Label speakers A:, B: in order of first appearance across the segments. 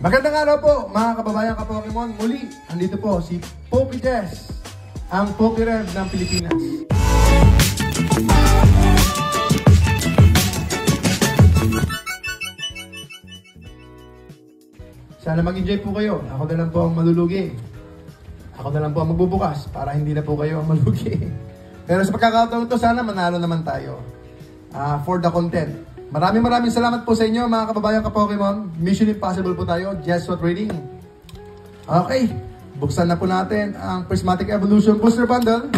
A: Magandang araw po mga kababayan ka-Pokemon. Muli, andito po si PokeJess, ang PokeRev ng Pilipinas. Sana mag-enjoy po kayo. Ako na lang po ang malulugi. Ako na lang po ang magbubukas para hindi na po kayo ang malugi. Pero sa pagkakataon ito, sana manalo naman tayo for the content. Maraming salamat po sa inyo mga kababayan ka-Pokemon. Mission Impossible po tayo, Jeswa Trading. Okay, buksan na po natin ang Prismatic Evolution Booster Bundle.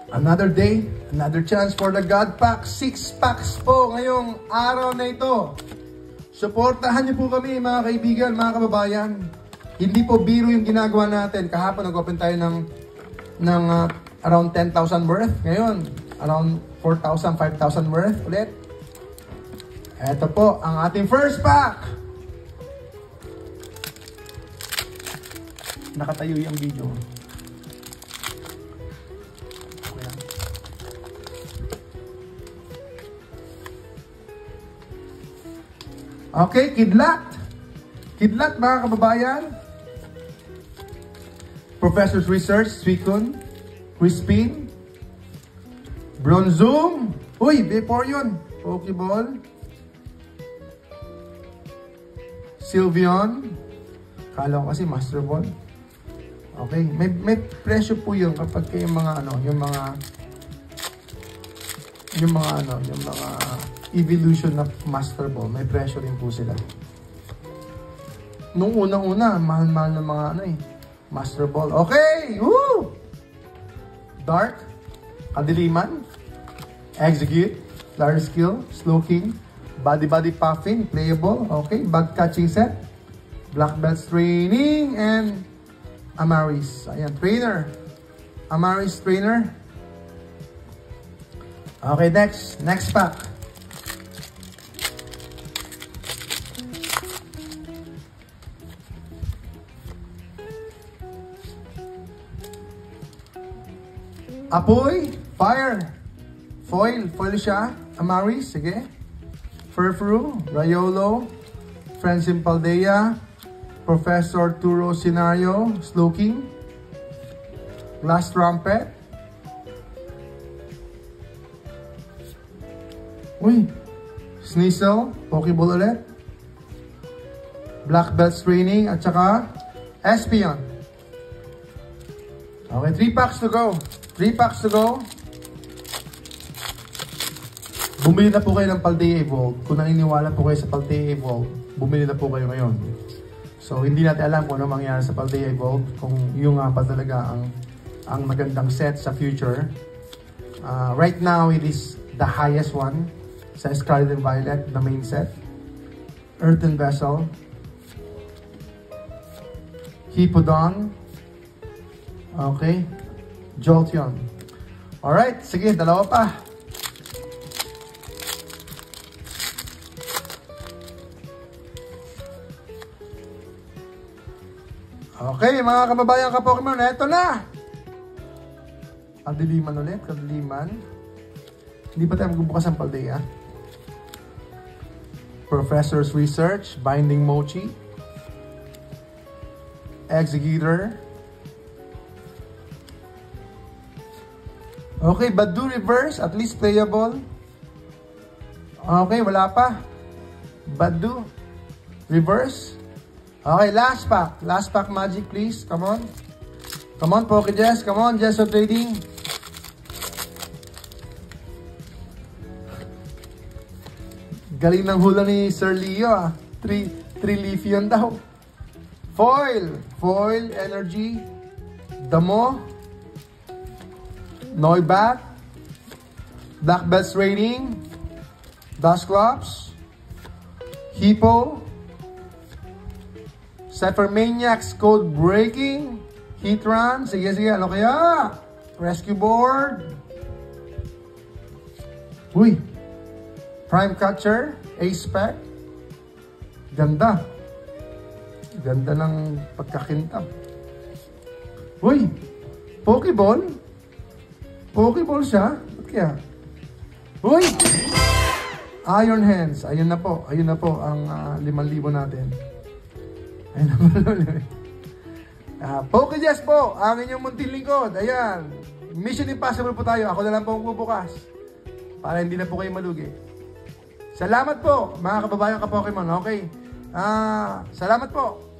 A: Another day, another chance for the God Pack. 6 packs po ngayong araw na ito. Suportahan niyo po kami mga kaibigan, mga kababayan. Hindi po biro yung ginagawa natin. Kahapon nag-open tayo ng around 10,000 worth. Ngayon, around 4,000, 5,000 worth ulit. Ito po ang ating first pack. Nakatayo yung video. Okay, Kidlat. Kidlat mga kababayan. Professor's Research, Suicune, Crispin, Bronzoom. Uy, before yun. Pokeball. Sylveon. Kala ko kasi Master Ball. Okay, may presyo po yun kapag yung mga evolution na Master Ball, may presyo rin po sila. Nung unang-una, mahal-mahal ng mga Master Ball. Okay! Woo! Dark, Kadiliman, Execute, Flare Skill, Slowking, Body Puffing, Playable, okay, Bug Catching Set, Black Belts Training, and Amaris. Ayan, Trainer. Amaris Trainer. Okay, next pack. Apoy, Fire, Foil siya, Amaris, sige. Furfru, Rayolo, Francine Paldea, Professor Turo Scenario, Slowking, Glass Trumpet. Uy, Sneasel, Pokeball ulit, Black Belts Training, at saka Espion. Okay, 3 packs to go. 3 packs to go. Bumili na po kayo ng Paldea Evolve. Kung naniniwala po kayo sa Paldea Evolve, bumili na po kayo ngayon. So, hindi natin alam kung ano mangyari sa Paldea Evolve. Kung yung nga pa talaga ang magandang set sa future. Right now, it is the highest one sa Scarlet and Violet, the main set. Earthen Vessel. Hippowdon. Okay. Jolteon. Alright, sige, dalawa pa. Okay, mga kababayan ka-Pokemon, eto na! Kadiliman ulit, Kadiliman. Hindi pa tayo magbubukas ang Paldea. Professor's Research, Binding Mochi, Executor. Okay, Badu Reverse, at least playable. Okay, wala pa. Badu Reverse. Okay, last pack. Last pack magic, please. Come on. Come on, PokeJess. Come on, Jeswa Trading. Galing ng hula ni Sir Leo, ah. 3 leafy yun daw. Foil. Foil, Energy. Damo. Noibat, Black Belts Rating, Dusclops, Hippo, Cyphermaniacs Code Breaking, Heatran, sige, ano kaya? Rescue Board. Uy, Prime Catcher, Ace-Spec. Ganda. Ganda ng pagkakintab. Uy, Pokeball? Pokeball siya? Ba't kaya? Uy! Iron Hands. Ayun na po. Ayun na po ang 5,000 natin. Ayun na po. Pokejazz po. Ang inyong munting lingkod. Ayan. Mission Impossible po tayo. Ako na lang po ang bubukas. Para hindi na po kayo malugi. Salamat po, mga kababayan ka Pokemon. Okay. Salamat po.